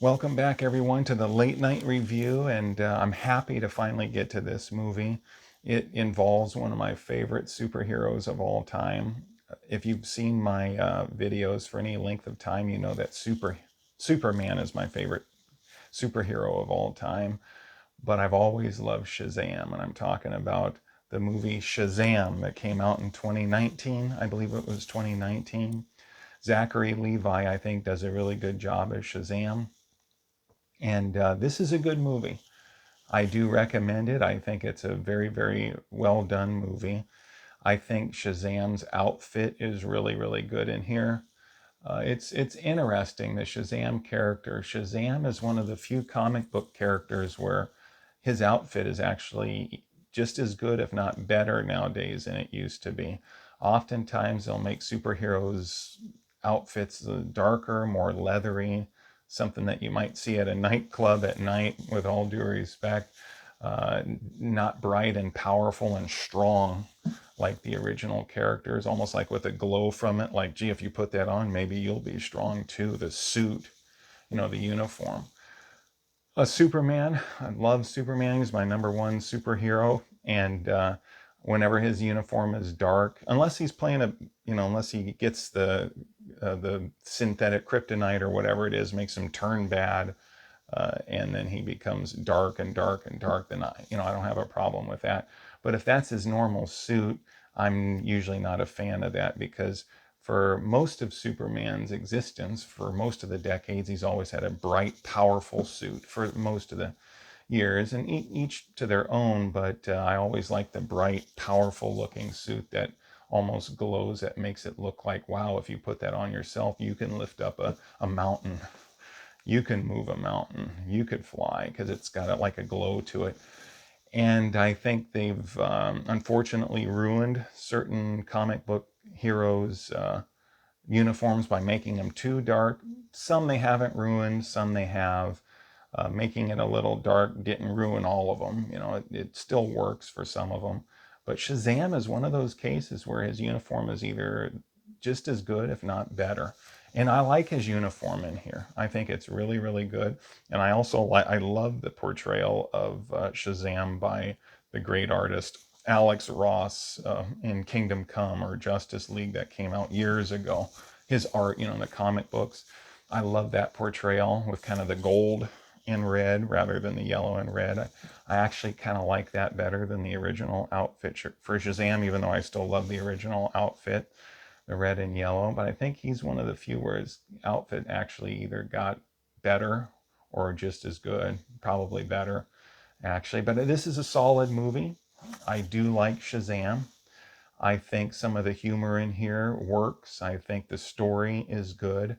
Welcome back, everyone, to the late night review, and I'm happy to finally get to this movie. It involves one of my favorite superheroes of all time. If you've seen my videos for any length of time, you know that Superman is my favorite superhero of all time. But I've always loved Shazam, and I'm talking about the movie Shazam that came out in 2019. I believe it was 2019. Zachary Levi, I think, does a really good job as Shazam. And this is a good movie. I do recommend it. I think it's a very, very well done movie. I think Shazam's outfit is really, really good in here. It's interesting, the Shazam character. Shazam is one of the few comic book characters where his outfit is actually just as good, if not better, nowadays than it used to be. Oftentimes, they'll make superheroes' outfits darker, more leathery, something that you might see at a nightclub at night, with all due respect. Not bright and powerful and strong like the original characters, almost like with a glow from it. Like, gee, if you put that on, maybe you'll be strong too. The suit, the uniform. Superman, I love Superman. He's my number one superhero. And whenever his uniform is dark, unless he's playing unless he gets the synthetic kryptonite or whatever it is, makes him turn bad, and then he becomes dark and dark and dark, then I don't have a problem with that. But if that's his normal suit, I'm usually not a fan of that, because for most of Superman's existence, for most of the decades, he's always had a bright, powerful suit for most of the years, and each to their own. But I always like the bright, powerful looking suit that almost glows, that makes it look like, wow, if you put that on yourself, you can lift up a mountain. You can move a mountain. You could fly, because it's got like a glow to it. And I think they've unfortunately ruined certain comic book heroes' uniforms by making them too dark. Some they haven't ruined, some they have. Making it a little dark didn't ruin all of them. It still works for some of them. But Shazam is one of those cases where his uniform is either just as good, if not better. And I like his uniform in here. I think it's really, really good. And I love the portrayal of Shazam by the great artist Alex Ross in Kingdom Come or Justice League that came out years ago. His art, in the comic books. I love that portrayal with kind of the gold and red rather than the yellow and red. I actually kind of like that better than the original outfit for Shazam, even though I still love the original outfit, the red and yellow. But I think he's one of the few where his outfit actually either got better or just as good, probably better, actually. But this is a solid movie. I do like Shazam. I think some of the humor in here works. I think the story is good.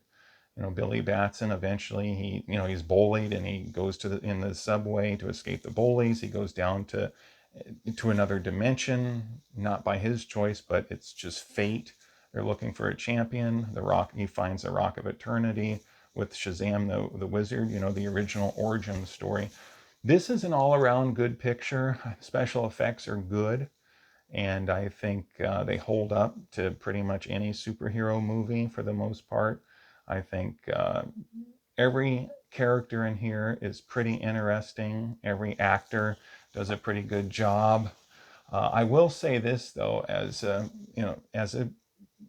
Billy Batson, eventually he's bullied, and he goes in the subway to escape the bullies. He goes down to another dimension, not by his choice, but it's just fate. They're looking for a champion. He finds the Rock of Eternity with Shazam the wizard, the original origin story. This is an all-around good picture. Special effects are good, and I think they hold up to pretty much any superhero movie for the most part. I think every character in here is pretty interesting. Every actor does a pretty good job. I will say this though, as a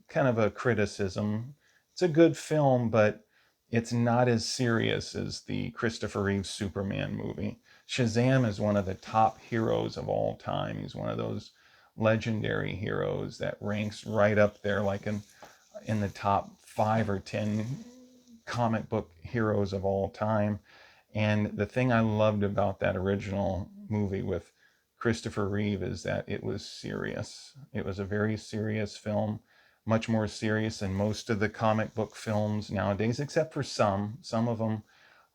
kind of a criticism, it's a good film, but it's not as serious as the Christopher Reeve Superman movie. Shazam is one of the top heroes of all time. He's one of those legendary heroes that ranks right up there, like in the top 5 or 10 comic book heroes of all time. And the thing I loved about that original movie with Christopher Reeve is that it was serious. It was a very serious film, much more serious than most of the comic book films nowadays, except for some. Some of them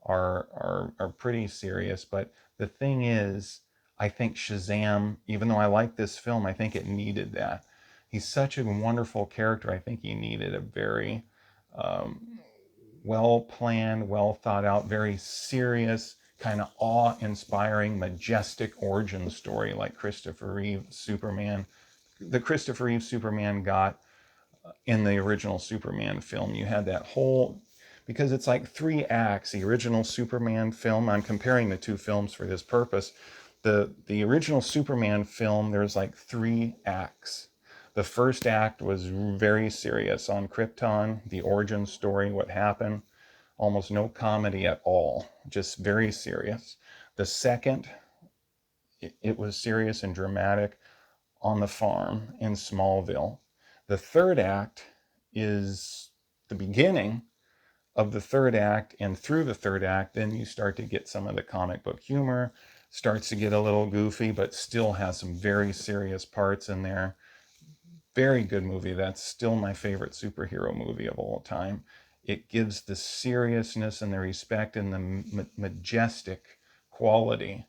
are pretty serious. But the thing is, I think Shazam, even though I like this film, I think it needed that. He's such a wonderful character. I think he needed a very well planned, well thought out, very serious, kind of awe inspiring, majestic origin story like Christopher Reeve Superman. The Christopher Reeve Superman got in the original Superman film. You had that whole, because it's like 3 acts. The original Superman film, I'm comparing the two films for this purpose. The original Superman film, there's like 3 acts. The first act was very serious on Krypton, the origin story, what happened. Almost no comedy at all, just very serious. The second, it was serious and dramatic on the farm in Smallville. The third act is the beginning of the third act, and through the third act, then you start to get some of the comic book humor, starts to get a little goofy, but still has some very serious parts in there. Very good movie. That's still my favorite superhero movie of all time. It gives the seriousness and the respect and the majestic quality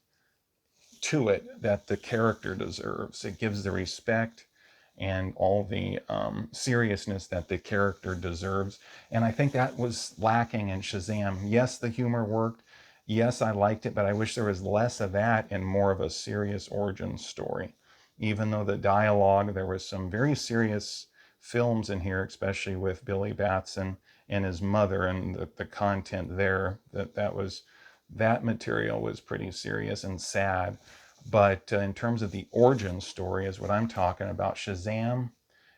to it that the character deserves. It gives the respect and all the seriousness that the character deserves. And I think that was lacking in Shazam. Yes, the humor worked. Yes, I liked it, but I wish there was less of that and more of a serious origin story. Even though the dialogue, there was some very serious films in here, especially with Billy Batson and his mother, and the content there, that material was pretty serious and sad. But in terms of the origin story, is what I'm talking about. Shazam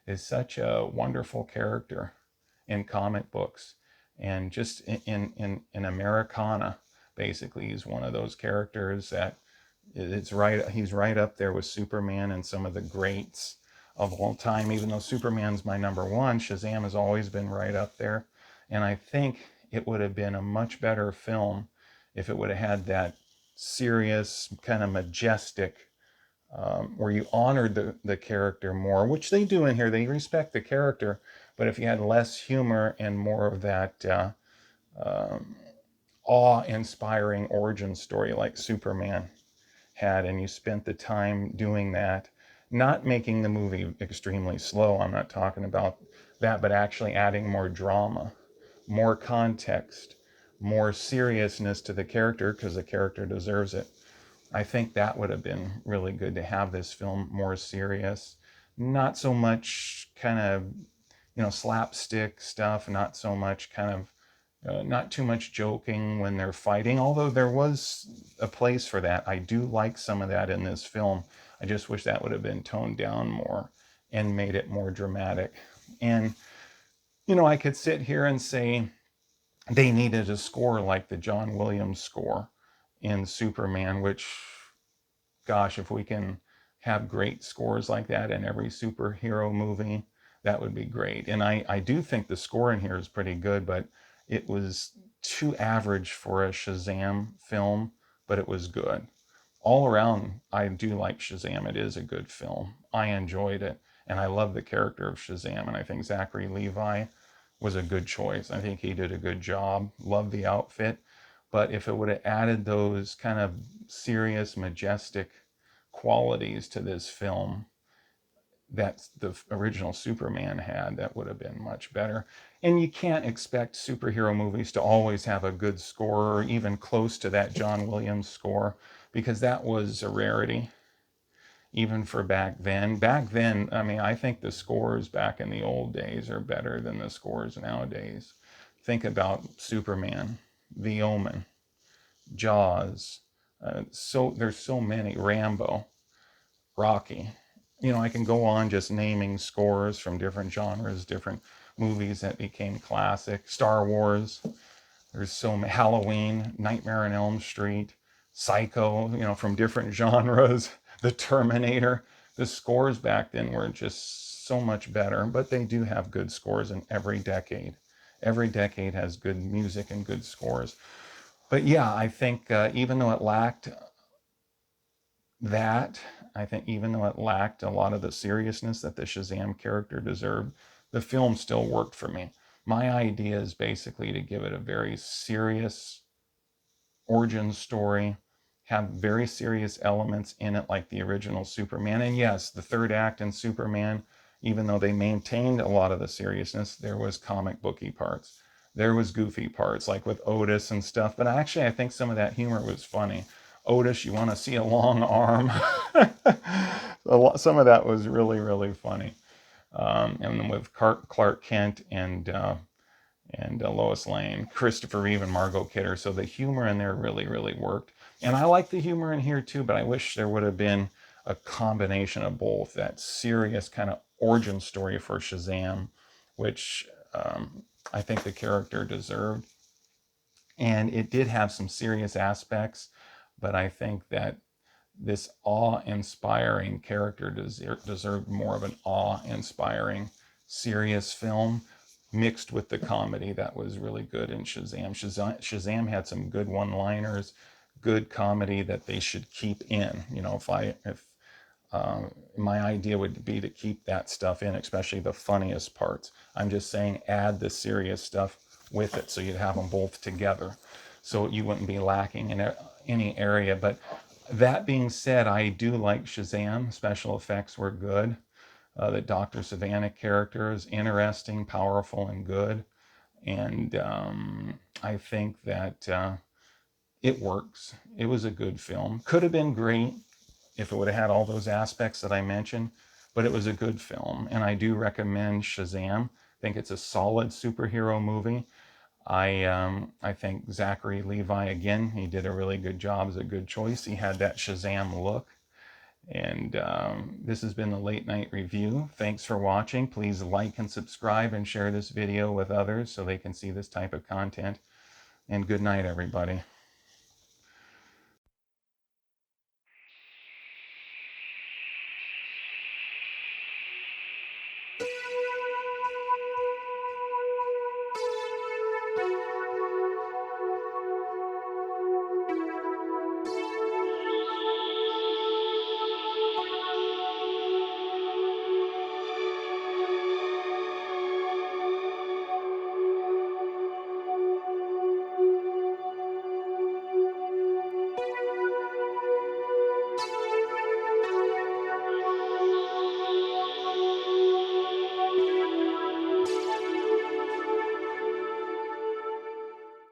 is such a wonderful character in comic books, and just in Americana, basically, he's one of those characters that it's right. He's right up there with Superman and some of the greats of all time. Even though Superman's my number one, Shazam has always been right up there. And I think it would have been a much better film if it would have had that serious, kind of majestic, where you honored the character more, which they do in here. They respect the character, but if you had less humor and more of that awe-inspiring origin story like Superman had, and you spent the time doing that, not making the movie extremely slow, I'm not talking about that, but actually adding more drama, more context, more seriousness to the character, because the character deserves it. I think that would have been really good to have this film more serious, not so much kind of, slapstick stuff, not so much kind of not too much joking when they're fighting, although there was a place for that. I do like some of that in this film. I just wish that would have been toned down more and made it more dramatic. And, I could sit here and say they needed a score like the John Williams score in Superman, which, gosh, if we can have great scores like that in every superhero movie, that would be great. And I do think the score in here is pretty good, but it was too average for a Shazam film, but it was good. All around, I do like Shazam. It is a good film. I enjoyed it, and I love the character of Shazam, and I think Zachary Levi was a good choice. I think he did a good job. Love the outfit. But if it would have added those kind of serious, majestic qualities to this film that the original Superman had, that would have been much better. And you can't expect superhero movies to always have a good score or even close to that John Williams score, because that was a rarity even for back then. Back then, I mean, I think the scores back in the old days are better than the scores nowadays. Think about Superman, The Omen, Jaws. So there's so many. Rambo, Rocky. I can go on just naming scores from different genres, different movies that became classic. Star Wars. There's so many. Halloween, Nightmare on Elm Street, Psycho. From different genres. The Terminator. The scores back then were just so much better, but they do have good scores in every decade. Every decade has good music and good scores. But yeah, I think even though it lacked that, I think even though it lacked a lot of the seriousness that the Shazam character deserved, the film still worked for me. My idea is basically to give it a very serious origin story, have very serious elements in it like the original Superman. And yes, the third act in Superman, even though they maintained a lot of the seriousness, there was comic booky parts. There was goofy parts, like with Otis and stuff. But actually, I think some of that humor was funny. Otis, you want to see a long arm? Some of that was really, really funny. And then with Clark Kent and Lois Lane, Christopher Reeve, and Margot Kidder. So the humor in there really, really worked. And I like the humor in here too, but I wish there would have been a combination of both. That serious kind of origin story for Shazam, which I think the character deserved. And it did have some serious aspects, but I think that this awe-inspiring character deserved more of an awe-inspiring, serious film mixed with the comedy that was really good in Shazam. Shazam had some good one-liners, good comedy that they should keep in. You know, if my idea would be to keep that stuff in, especially the funniest parts. I'm just saying add the serious stuff with it so you'd have them both together so you wouldn't be lacking in any area. But that being said, I do like Shazam. Special effects were good. The Dr. Savannah character is interesting, powerful, and good. And I think that it works. It was a good film. Could have been great if it would have had all those aspects that I mentioned, but it was a good film. And I do recommend Shazam. I think it's a solid superhero movie. I think Zachary Levi, again, he did a really good job, as a good choice. He had that Shazam look. And this has been the Late Night Review. Thanks for watching. Please like and subscribe and share this video with others so they can see this type of content. And good night, everybody.